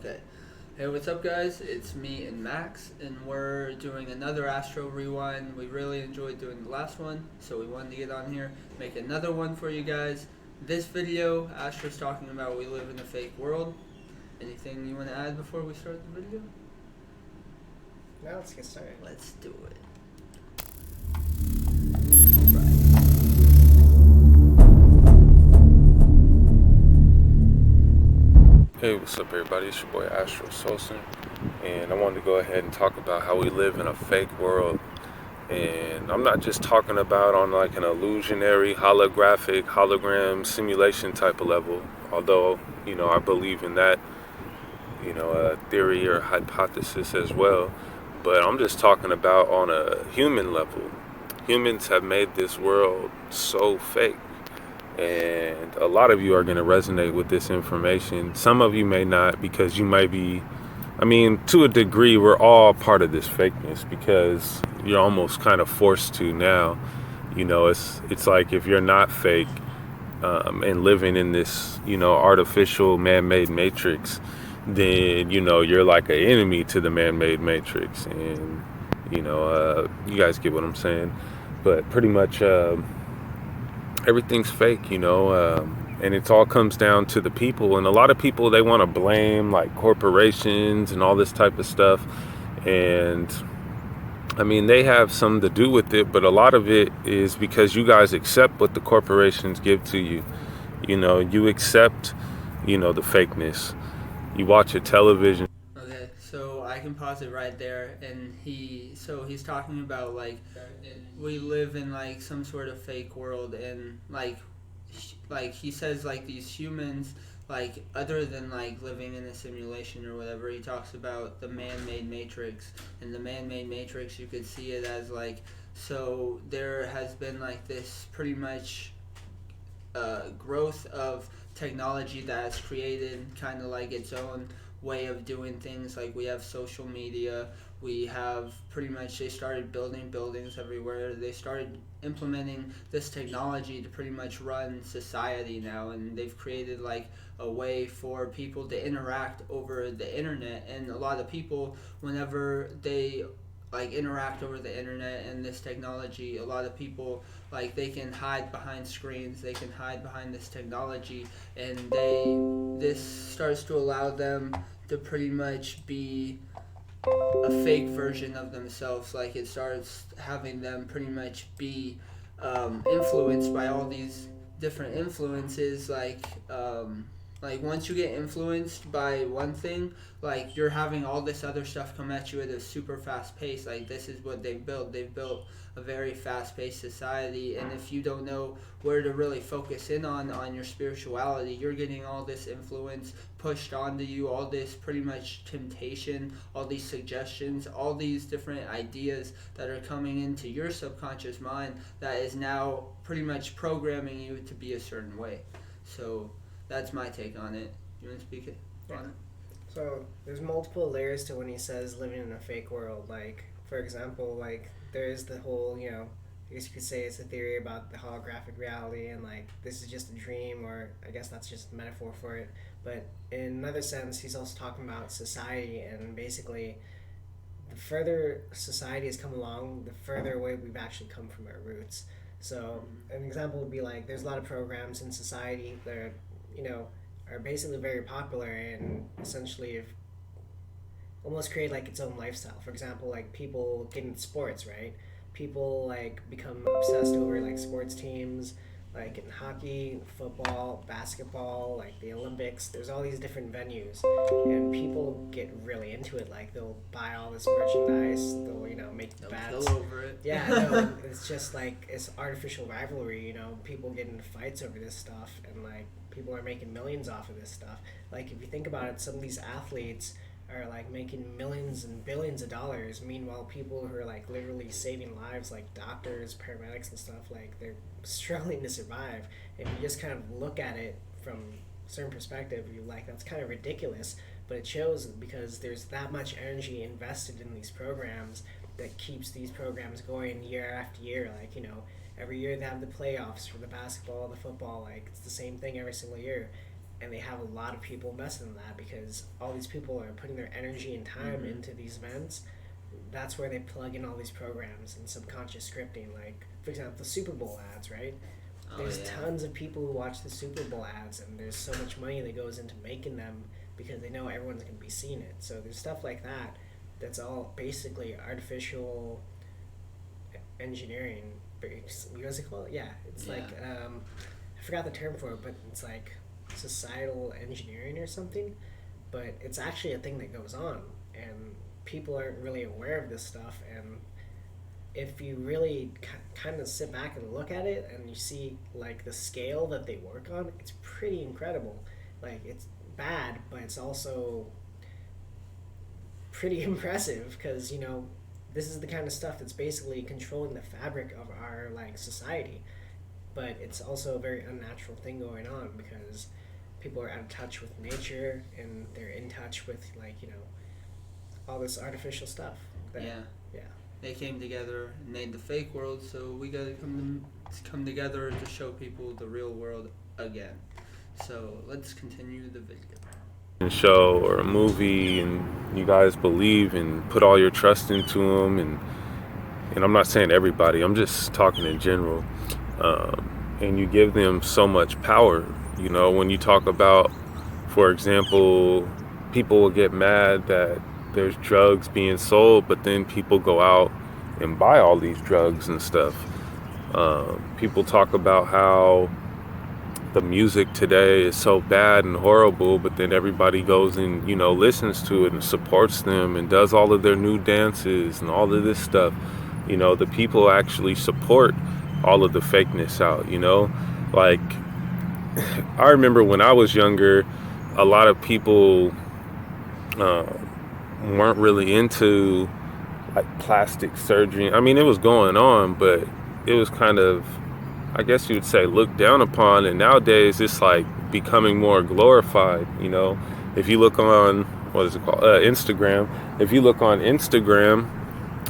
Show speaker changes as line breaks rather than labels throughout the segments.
Okay. Hey, what's up, guys? It's me and Max, and we're doing another Astro Rewind. We really enjoyed doing the last one, so we wanted to get on here, make another one for you guys. This video, Astro's talking about we live in a fake world. Anything you want to add before we start the video?
Now let's get started.
Let's do it.
Hey, what's up, everybody? It's your boy Astro Solsin, and I wanted to go ahead and talk about how we live in a fake world. And I'm not just talking about on like an illusionary, holographic, hologram simulation type of level, although, I believe in that, theory or hypothesis as well. But I'm just talking about on a human level. Humans have made this world so fake. And a lot of you are going to resonate with this information. Some of you may not, because you might be, to a degree, we're all part of this fakeness because you're almost kind of forced to now. It's like if you're not fake and living in this, artificial man-made matrix, then, you're like an enemy to the man-made matrix. And, you guys get what I'm saying. But pretty much, everything's fake, and it all comes down to the people. And a lot of people, they want to blame like corporations and all this type of stuff. And they have something to do with it, but a lot of it is because you guys accept what the corporations give to you. You accept, the fakeness. You watch a television.
Okay, so I can pause it right there, and he's talking about like we live in like some sort of fake world, and like he says like these humans, like other than like living in a simulation or whatever, he talks about the man-made matrix. And the man-made matrix, you could see it as like, so there has been like this pretty much growth of technology that has created kind of like its own way of doing things. Like we have social media, we have pretty much, they started building buildings everywhere, they started implementing this technology to pretty much run society now, and they've created like a way for people to interact over the internet. And a lot of people, whenever they like interact over the internet and this technology, a lot of people, like, they can hide behind screens, they can hide behind this technology, and this starts to allow them to pretty much be a fake version of themselves. Like it starts having them pretty much be influenced by all these different influences. Like once you get influenced by one thing, like you're having all this other stuff come at you at a super fast pace. Like this is what they've built. They've built a very fast paced society, and if you don't know where to really focus in on your spirituality, you're getting all this influence pushed onto you, all this pretty much temptation, all these suggestions, all these different ideas that are coming into your subconscious mind that is now pretty much programming you to be a certain way. So that's my take on it. You want to speak on it?
So there's multiple layers to when he says living in a fake world. Like, for example, like there is the whole, I guess you could say it's a theory about the holographic reality, and like this is just a dream, or I guess that's just a metaphor for it. But in another sense, he's also talking about society, and basically the further society has come along, the further away we've actually come from our roots. So an example would be like there's a lot of programs in society that are, are basically very popular and essentially have almost create like its own lifestyle. For example, like people get into sports, right? People like become obsessed over like sports teams, like in hockey, football, basketball, like the Olympics. There's all these different venues, and people get really into it. Like they'll buy all this merchandise. They'll make
They'll
bets.
kill over it.
Yeah, no, it's just like it's artificial rivalry. People get into fights over this stuff, and like people are making millions off of this stuff. Like if you think about it, some of these athletes are like making millions and billions of dollars. Meanwhile, people who are like literally saving lives, like doctors, paramedics, and stuff, like they're struggling to survive. And you just kind of look at it from a certain perspective, you're like, that's kind of ridiculous. But it shows because there's that much energy invested in these programs that keeps these programs going year after year. Like every year they have the playoffs for the basketball, the football. Like it's the same thing every single year. and they have a lot of people invested in that because all these people are putting their energy and time into these events. That's where they plug in all these programs and subconscious scripting. Like, for example, the Super Bowl ads, right? There's tons of people who watch the Super Bowl ads, and there's so much money that goes into making them because they know everyone's going to be seeing it. So there's stuff like that that's all basically artificial engineering. What is it called? Yeah, it's like, I forgot the term for it, but it's like societal engineering or something. But it's actually a thing that goes on, and people aren't really aware of this stuff. And if you really kind of sit back and look at it and you see like the scale that they work on, it's pretty incredible. Like, it's bad, but it's also pretty impressive because, you know, this is the kind of stuff that's basically controlling the fabric of our like society. But it's also a very unnatural thing going on because people are out of touch with nature and they're in touch with, like, you know, all this artificial stuff. Yeah.
They came together and made the fake world, so we gotta come together to show people the real world again. So let's continue the video.
Show or a movie, and you guys believe and put all your trust into them, and I'm not saying everybody, I'm just talking in general, and you give them so much power. You know, when you talk about, for example, people will get mad that there's drugs being sold, but then people go out and buy all these drugs and stuff. People talk about how the music today is so bad and horrible, but then everybody goes and, you know, listens to it and supports them and does all of their new dances and all of this stuff. You know, the people actually support all of the fakeness out, you know? Like, I remember when I was younger, a lot of people weren't really into like plastic surgery. I mean, it was going on, but it was kind of, I guess you would say, looked down upon. And nowadays it's like becoming more glorified. You know, if you look on, what is it called, Instagram, if you look on Instagram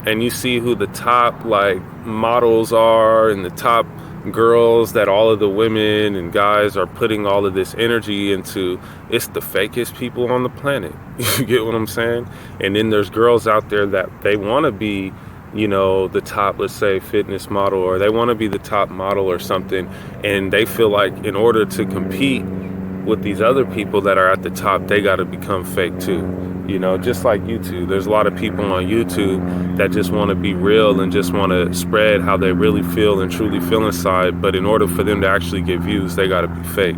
and you see who the top like models are and the top girls that all of the women and guys are putting all of this energy into, it's the fakest people on the planet. You get what I'm saying? And then there's girls out there that they want to be, you know, the top, let's say, fitness model, or they want to be the top model or something, and they feel like in order to compete with these other people that are at the top, they got to become fake too. You know, just like YouTube. There's a lot of people on YouTube that just want to be real and just want to spread how they really feel and truly feel inside. But in order for them to actually get views, they got to be fake.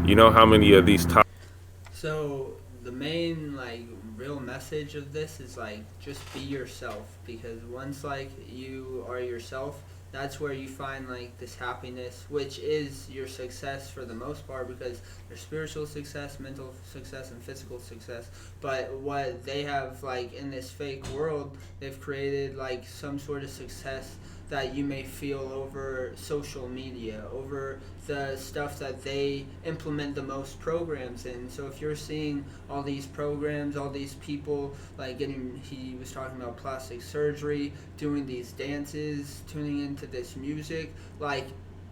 You know how many of these top...
So the main like real message of this is like just be yourself, because once like you are yourself, that's where you find like this happiness, which is your success for the most part, because there's spiritual success, mental success, and physical success. But what they have like in this fake world, they've created like some sort of success that you may feel over social media, over the stuff that they implement the most programs in. So if you're seeing all these programs, all these people like getting, he was talking about plastic surgery, doing these dances, tuning into this music, like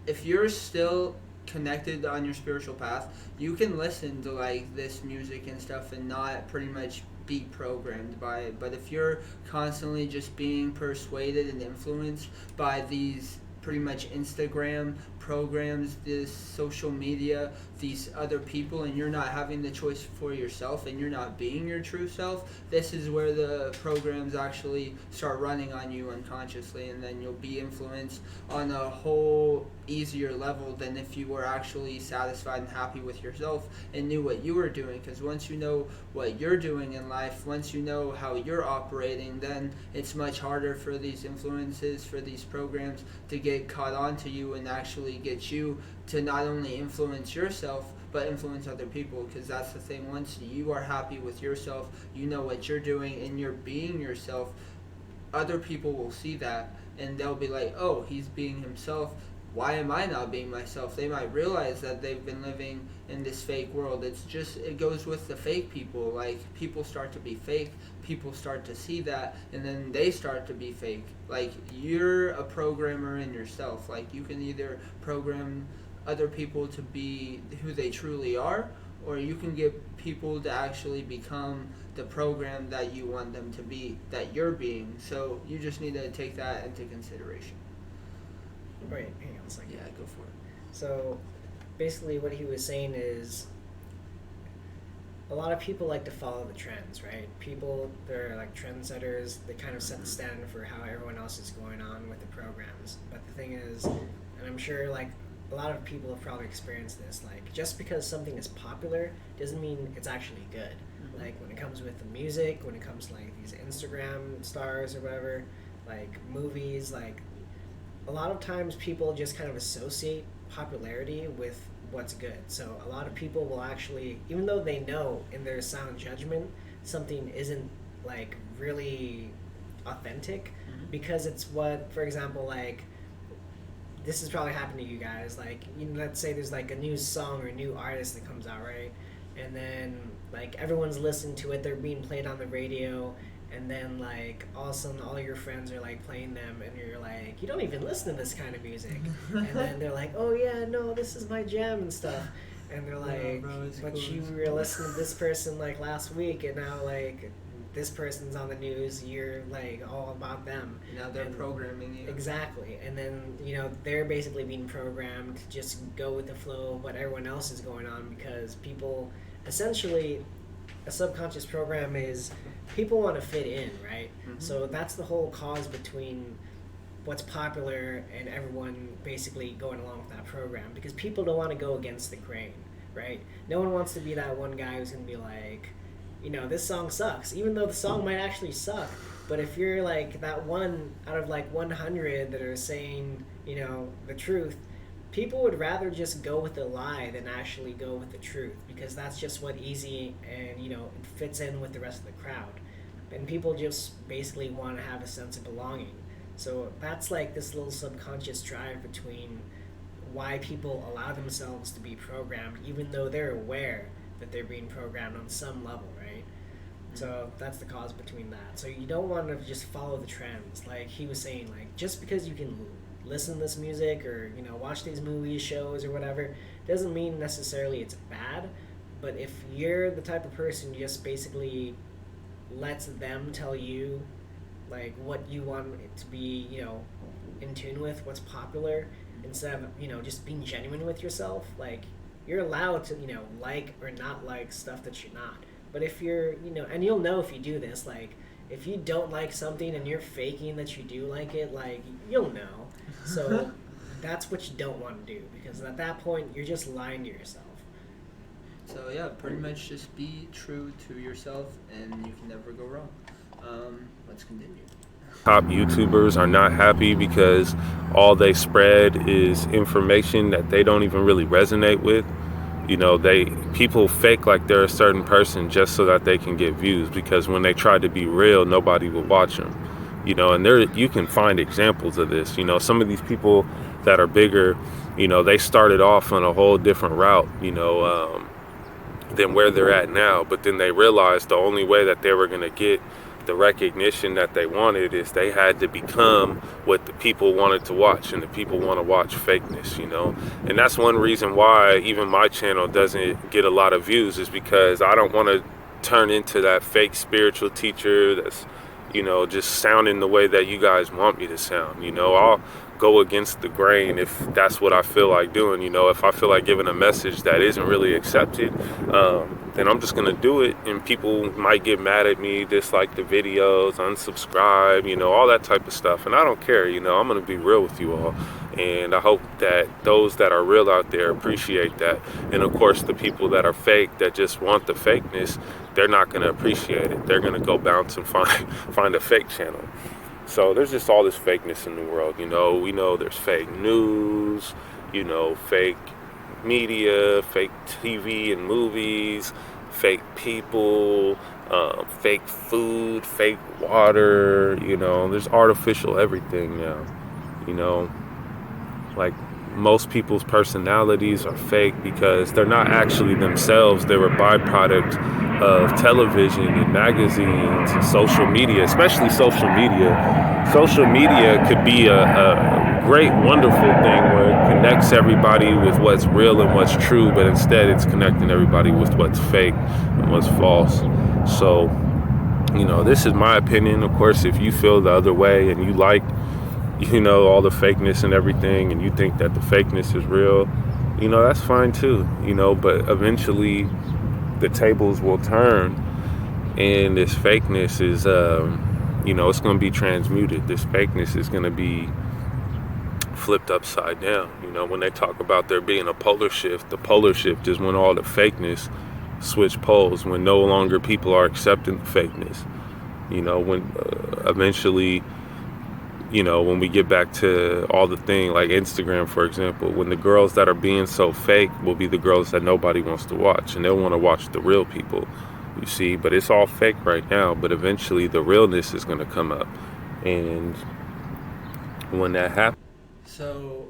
if you're still connected on your spiritual path, you can listen to like this music and stuff and not pretty much be programmed by it. But if you're constantly just being persuaded and influenced by these pretty much Instagram programs, this social media, these other people, and you're not having the choice for yourself and you're not being your true self, this is where the programs actually start running on you unconsciously, and then you'll be influenced on a whole easier level than if you were actually satisfied and happy with yourself and knew what you were doing. Because once you know what you're doing in life, once you know how you're operating, then it's much harder for these influences, for these programs to get caught onto you and actually get you to not only influence yourself but influence other people. Because that's the thing, once you are happy with yourself, you know what you're doing and you're being yourself, other people will see that and they'll be like, oh, he's being himself, why am I not being myself? They might realize that they've been living in this fake world. It's just, it goes with the fake people. Like, people start to be fake, people start to see that, and then they start to be fake. Like, you're a programmer in yourself. Like, you can either program other people to be who they truly are, or you can get people to actually become the program that you want them to be, that you're being. So you just need to take that into consideration.
Wait, hang on a second.
Yeah, go for it.
So basically what he was saying is a lot of people like to follow the trends, right? People, they're like trendsetters. They kind of set the standard for how everyone else is going on with the programs. But the thing is, and I'm sure like a lot of people have probably experienced this, like just because something is popular doesn't mean it's actually good. Like when it comes with the music, when it comes to like these Instagram stars or whatever, like movies, like a lot of times people just kind of associate popularity with what's good. So a lot of people will actually, even though they know in their sound judgment something isn't like really authentic, because it's what, for example, like this has probably happened to you guys, like, you know, let's say there's like a new song or a new artist that comes out, right? And then like everyone's listening to it, they're being played on the radio, and then like all of a sudden all your friends are like playing them, and you're like, you don't even listen to this kind of music. And then they're like, oh yeah, no, this is my jam and stuff. And they're like,
bro,
but
cool.
you were listening to this person like last week, and now like this person's on the news, you're like all about them.
Now they're programming you.
Exactly. And then, you know, they're basically being programmed to just go with the flow of what everyone else is going on, because people, essentially, a subconscious program is people want to fit in, right? So that's the whole cause between what's popular and everyone basically going along with that program, because people don't want to go against the grain, right? No one wants to be that one guy who's going to be like, you know, this song sucks, even though the song might actually suck. But if you're like that one out of like 100 that are saying, you know, the truth, people would rather just go with the lie than actually go with the truth, because that's just what easy and, you know, it fits in with the rest of the crowd. And people just basically want to have a sense of belonging. So that's like this little subconscious drive between why people allow themselves to be programmed, even though they're aware that they're being programmed on some level, right? So that's the cause between that. So you don't want to just follow the trends. Like he was saying, like just because you can listen to this music or, you know, watch these movies, shows or whatever, doesn't mean necessarily it's bad. But if you're the type of person who just basically lets them tell you like what you want it to be, you know, in tune with, what's popular, instead of, you know, just being genuine with yourself, like you're allowed to, you know, like or not like stuff that you're not. But if you're, you know, and you'll know if you do this, like if you don't like something and you're faking that you do like it, like you'll know. So that's what you don't want to do, because at that point you're just lying to yourself.
So yeah, pretty much just be true to yourself and you can never go wrong. Let's continue.
Top YouTubers are not happy because all they spread is information that they don't even really resonate with. You know, people fake like they're a certain person just so that they can get views, because when they try to be real, nobody will watch them. You know, and you can find examples of this. You know, some of these people that are bigger, you know, they started off on a whole different route, you know, than where they're at now. But then they realized the only way that they were going to get the recognition that they wanted is they had to become what the people wanted to watch, and the people want to watch fakeness, you know. And that's one reason why even my channel doesn't get a lot of views, is because I don't want to turn into that fake spiritual teacher that's, you know, just sounding the way that you guys want me to sound. You know, I'll go against the grain if that's what I feel like doing. You know, if I feel like giving a message that isn't really accepted, then I'm just gonna do it, and people might get mad at me, dislike the videos, unsubscribe, you know, all that type of stuff. And I don't care, you know, I'm gonna be real with you all. And I hope that those that are real out there appreciate that. And of course, the people that are fake, that just want the fakeness, they're not gonna appreciate it. They're gonna go bounce and find a fake channel. So there's just all this fakeness in the world, you know. We know there's fake news, you know, fake media, fake TV and movies, fake people, fake food, fake water, you know. There's artificial everything now, you know. Like most people's personalities are fake because they're not actually themselves. They're a byproduct of television and magazines and social media, especially social media. Social media could be a great, wonderful thing where it connects everybody with what's real and what's true, but instead it's connecting everybody with what's fake and what's false. So, this is my opinion. Of course, if you feel the other way and you like, all the fakeness and everything, and you think that the fakeness is real, that's fine too, but eventually the tables will turn, and this fakeness is, it's going to be transmuted. This fakeness is going to be flipped upside down. When they talk about there being a polar shift, the polar shift is when all the fakeness switch poles, when no longer people are accepting the fakeness. When eventually, when we get back to all the thing like Instagram, for example, when the girls that are being so fake will be the girls that nobody wants to watch, and they'll want to watch the real people, you see. But it's all fake right now, but eventually the realness is going to come up. And when that happens,
So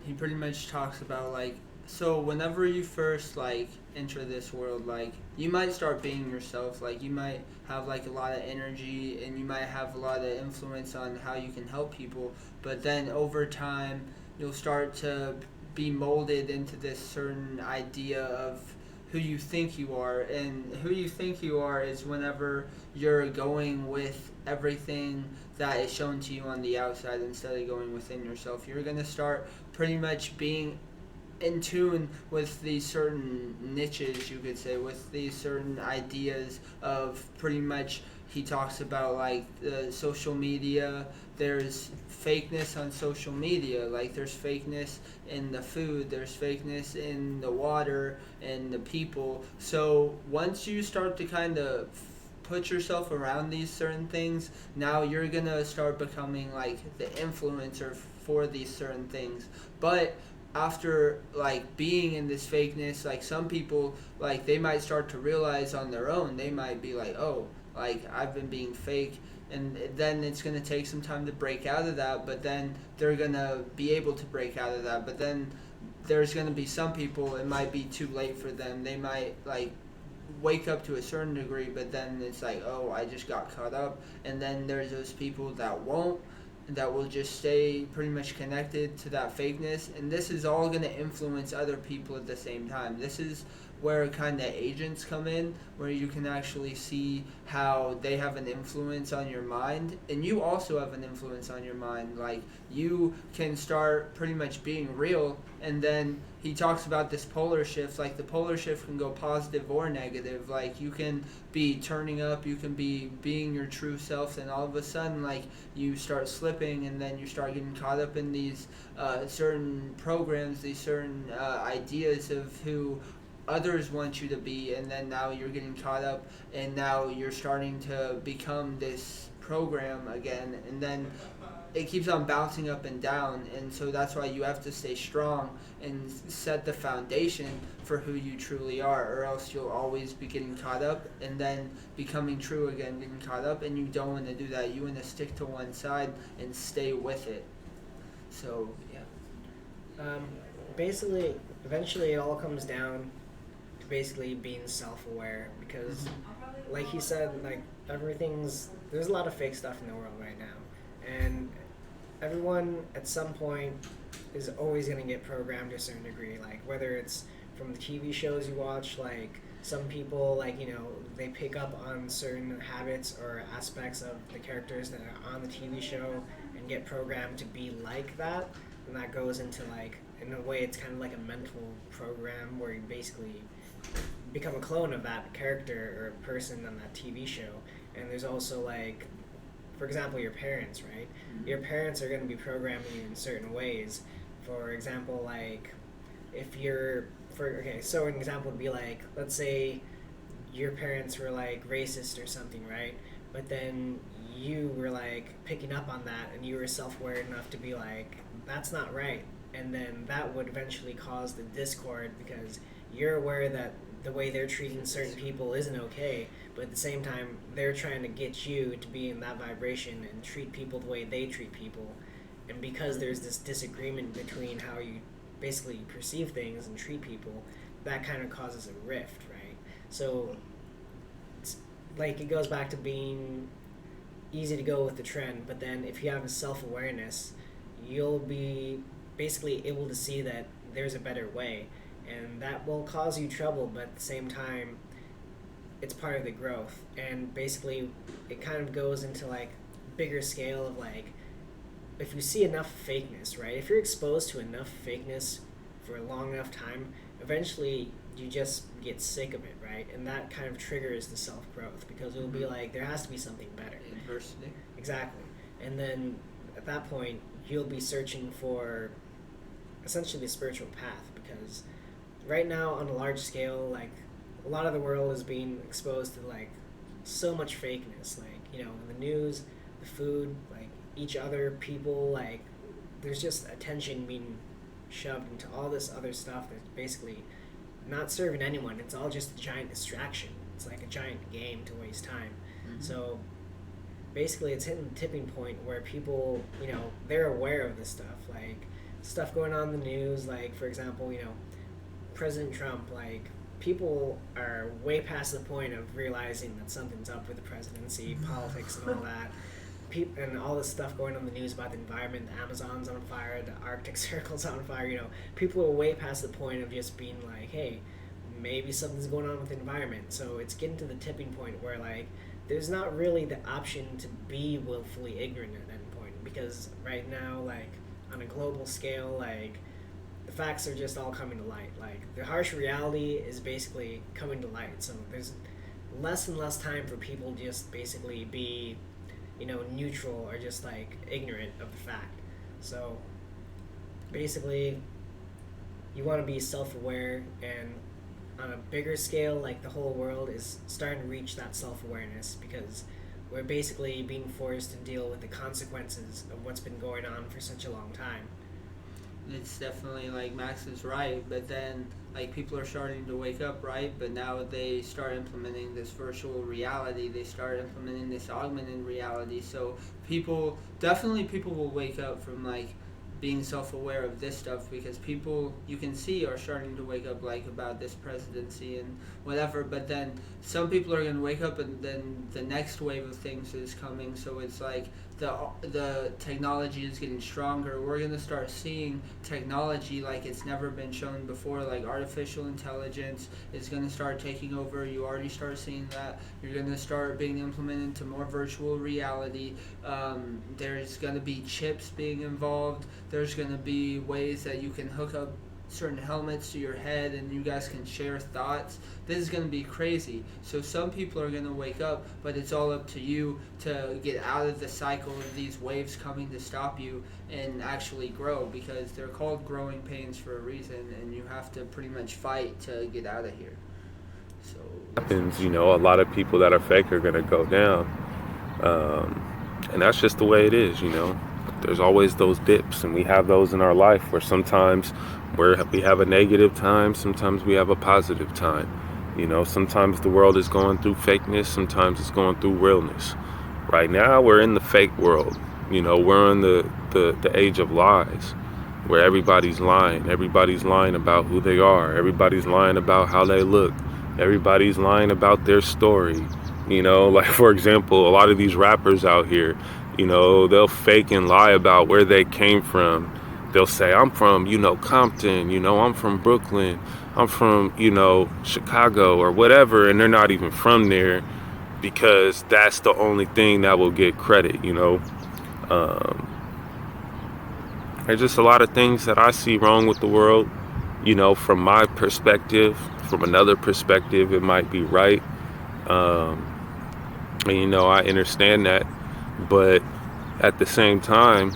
he pretty much talks about like, so whenever you first like enter this world, like you might start being yourself, like you might have like a lot of energy and you might have a lot of influence on how you can help people, but then over time you'll start to be molded into this certain idea of who you think you are, and who you think you are is whenever you're going with everything that is shown to you on the outside instead of going within yourself. You're going to start pretty much being in tune with these certain niches, you could say, with these certain ideas of pretty much, he talks about like social media. There's fakeness on social media, like there's fakeness in the food, there's fakeness in the water and the people. So once you start to kind of put yourself around these certain things, now you're gonna start becoming like the influencer for these certain things. But after like being in this fakeness, like some people, like they might start to realize on their own, they might be like, oh, like I've been being fake, and then it's going to take some time to break out of that, but then they're going to be able to break out of that. But then there's going to be some people, it might be too late for them. They might like wake up to a certain degree, but then it's like, oh, I just got caught up. And then there's those people that won't, that will just stay pretty much connected to that fakeness, and this is all going to influence other people at the same time. This is where kind of agents come in, where you can actually see how they have an influence on your mind, and you also have an influence on your mind. Like you can start pretty much being real, and then he talks about this polar shift. Like the polar shift can go positive or negative. Like you can be turning up, you can be being your true self, and all of a sudden like you start slipping, and then you start getting caught up in these certain programs, these certain ideas of who others want you to be, and then now you're getting caught up, and now you're starting to become this program again, and then it keeps on bouncing up and down. And so that's why you have to stay strong and set the foundation for who you truly are, or else you'll always be getting caught up and then becoming true again, getting caught up, and you don't want to do that. You want to stick to one side and stay with it. So yeah,
Basically, eventually it all comes down to basically being self-aware, because like he said, like there's a lot of fake stuff in the world right now, and everyone at some point is always going to get programmed to a certain degree, like whether it's from the TV shows you watch. Like some people, like they pick up on certain habits or aspects of the characters that are on the TV show and get programmed to be like that, and that goes into like, in a way it's kind of like a mental program where you basically become a clone of that character or person on that TV show. And there's also like, for example, your parents, right? Mm-hmm. Your parents are going to be programming you in certain ways. For example, like if you're, so an example would be like, let's say your parents were like racist or something, right? But then you were like picking up on that, and you were self-aware enough to be like, that's not right. And then that would eventually cause the discord, because you're aware that the way they're treating certain people isn't okay, but at the same time they're trying to get you to be in that vibration and treat people the way they treat people. And because there's this disagreement between how you basically perceive things and treat people, that kind of causes a rift, right? So it's like, it goes back to being easy to go with the trend, but then if you have a self-awareness, you'll be basically able to see that there's a better way, and that will cause you trouble, but at the same time, it's part of the growth. And basically, it kind of goes into like bigger scale of like, if you see enough fakeness, right? If you're exposed to enough fakeness for a long enough time, eventually you just get sick of it, right? And that kind of triggers the self growth, because it'll be like, there has to be something better.
Adversity.
Exactly. And then at that point, you'll be searching for essentially the spiritual path, because right now on a large scale, like, a lot of the world is being exposed to like so much fakeness, like, you know, the news, the food, like each other, people, like there's just attention being shoved into all this other stuff that's basically not serving anyone. It's all just a giant distraction. It's like a giant game to waste time. So basically it's hitting the tipping point where people, you know, they're aware of this stuff, like stuff going on in the news, like for example, you know, President Trump, like people are way past the point of realizing that something's up with the presidency, politics and all that. And all this stuff going on in the news about the environment, the Amazon's on fire, the Arctic Circle's on fire, you know, people are way past the point of just being like, hey, maybe something's going on with the environment. So it's getting to the tipping point where like there's not really the option to be willfully ignorant at that point, because right now, like on a global scale, like the facts are just all coming to light. Like the harsh reality is basically coming to light. So there's less and less time for people to just basically be, you know, neutral or just like ignorant of the fact. So basically you want to be self-aware, and on a bigger scale, like the whole world is starting to reach that self-awareness, because we're basically being forced to deal with the consequences of what's been going on for such a long time.
It's definitely like Max is right, but then like people are starting to wake up, right? But now they start implementing this virtual reality, they start implementing this augmented reality. So people will wake up from like being self-aware of this stuff, because people you can see are starting to wake up like about this presidency and whatever, but then some people are going to wake up and then the next wave of things is coming. So it's like the technology is getting stronger. We're going to start seeing technology like it's never been shown before, like artificial intelligence is going to start taking over. You already start seeing that. You're going to start being implemented into more virtual reality. There's going to be chips being involved. There's going to be ways that you can hook up certain helmets to your head and you guys can share thoughts. This is going to be crazy. So some people are going to wake up, but it's all up to you to get out of the cycle of these waves coming to stop you and actually grow, because they're called growing pains for a reason, and you have to pretty much fight to get out of here. So
Happens, you know, a lot of people that are fake are going to go down. And that's just the way it is, you know. There's always those dips, and we have those in our life where sometimes we have a negative time, sometimes we have a positive time. You know, sometimes the world is going through fakeness, sometimes it's going through realness. Right now, we're in the fake world. You know, we're in the age of lies, where everybody's lying. Everybody's lying about who they are. Everybody's lying about how they look. Everybody's lying about their story. You know, like, for example, a lot of these rappers out here, you know, they'll fake and lie about where they came from. They'll say, I'm from, you know, Compton, you know, I'm from Brooklyn, I'm from, you know, Chicago or whatever, and they're not even from there, because that's the only thing that will get credit, you know. There's just a lot of things that I see wrong with the world, you know, from my perspective. From another perspective, it might be right. And, you know, I understand that, but at the same time,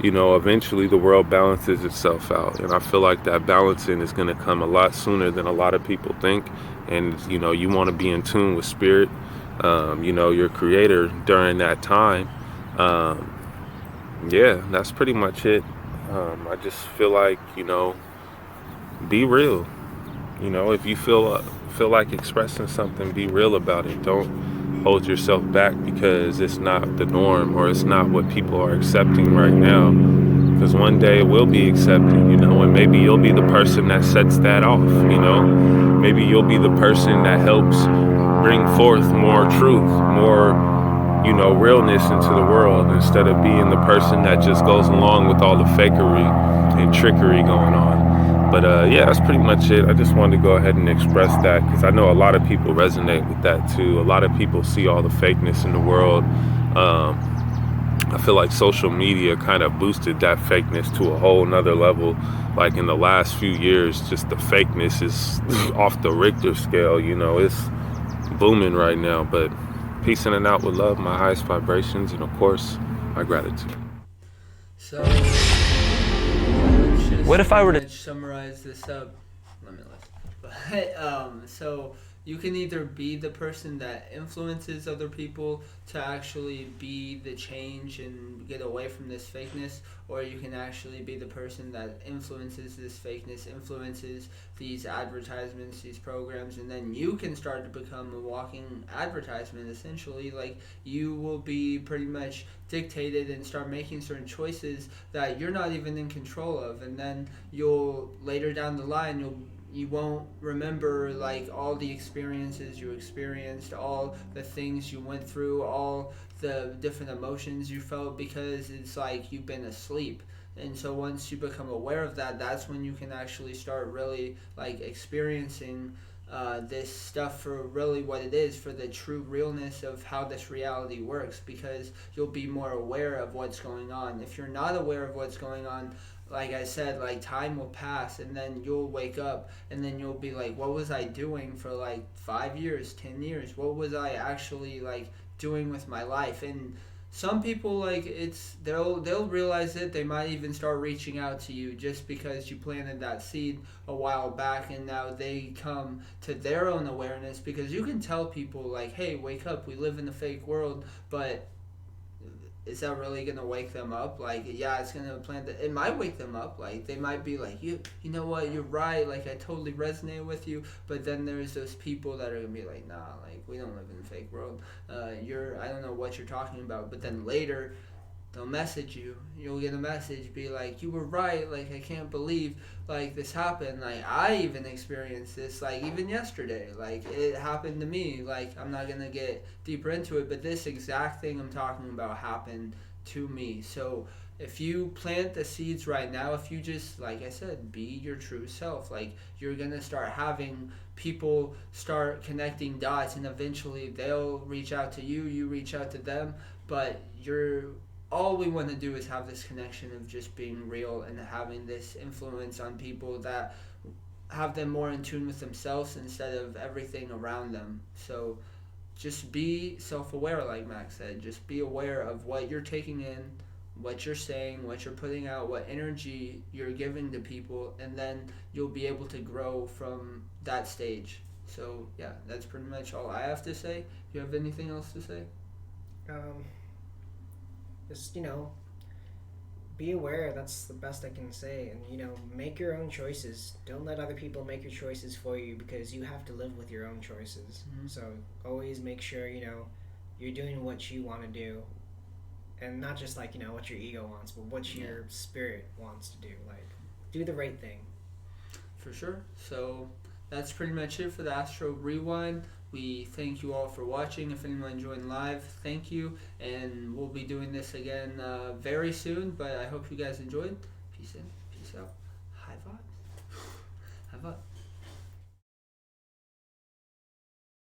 you know, eventually the world balances itself out, and I feel like that balancing is going to come a lot sooner than a lot of people think. And, you know, you want to be in tune with spirit, you know, your creator during that time. Yeah, that's pretty much it. I just feel like, you know, be real. You know, if you feel like expressing something, be real about it. Don't hold yourself back because it's not the norm or it's not what people are accepting right now. Because one day it will be accepted, you know, and maybe you'll be the person that sets that off, you know. Maybe you'll be the person that helps bring forth more truth, more realness into the world instead of being the person that just goes along with all the fakery and trickery going on. But yeah, that's pretty much it. I just wanted to go ahead and express that because I know a lot of people resonate with that too. A lot of people see all the fakeness in the world. I feel like social media kind of boosted that fakeness to a whole nother level. Like in the last few years, just the fakeness is off the Richter scale. It's booming right now. But peace in and out with love, my highest vibrations, and of course, my gratitude.
So, let's just
What if I were to
pretty much summarize this up? Limitless. But, so you can either be the person that influences other people to actually be the change and get away from this fakeness, or you can actually be the person that influences this fakeness, influences these advertisements, these programs, and then you can start to become a walking advertisement, essentially. Like, you will be pretty much dictated and start making certain choices that you're not even in control of, and then you'll, later down the line, you won't remember like all the experiences you experienced, all the things you went through, all the different emotions you felt, because it's like you've been asleep. And so once you become aware of that, that's when you can actually start really like experiencing this stuff for really what it is, for the true realness of how this reality works, because you'll be more aware of what's going on. If you're not aware of what's going on, like I said, like time will pass and then you'll wake up and then you'll be like, what was I doing for like 5 years, 10 years? What was I actually like doing with my life? And some people, like, they'll realize it. They might even start reaching out to you just because you planted that seed a while back, and now they come to their own awareness, because you can tell people like, hey, wake up, we live in a fake world, but is that really gonna wake them up? Like, yeah, it's gonna it might wake them up. Like, they might be like, you know what, you're right, like I totally resonate with you. But then there's those people that are gonna be like, nah, like we don't live in a fake world. I don't know what you're talking about. But then later they'll message you. You'll get a message, be like, you were right, like I can't believe like this happened. Like, I even experienced this, like even yesterday. Like, it happened to me. Like, I'm not gonna get deeper into it, but this exact thing I'm talking about happened to me. So if you plant the seeds right now, if you just, like I said, be your true self, like, you're gonna start having people start connecting dots, and eventually they'll reach out to you, you reach out to them. But all we want to do is have this connection of just being real and having this influence on people that have them more in tune with themselves instead of everything around them. So just be self-aware, like Max said. Just be aware of what you're taking in, what you're saying, what you're putting out, what energy you're giving to people, and then you'll be able to grow from that stage. So yeah, that's pretty much all I have to say. Do you have anything else to say?
Just, be aware. That's the best I can say. And, make your own choices. Don't let other people make your choices for you, because you have to live with your own choices.
Mm-hmm.
So always make sure, you're doing what you want to do. And not just like, what your ego wants, but what your spirit wants to do. Like, do the right thing.
For sure. So that's pretty much it for the Astro Rewind. We thank you all for watching. If anyone joined live, thank you. And we'll be doing this again very soon. But I hope you guys enjoyed. Peace in, peace out. High vibe. High vibe.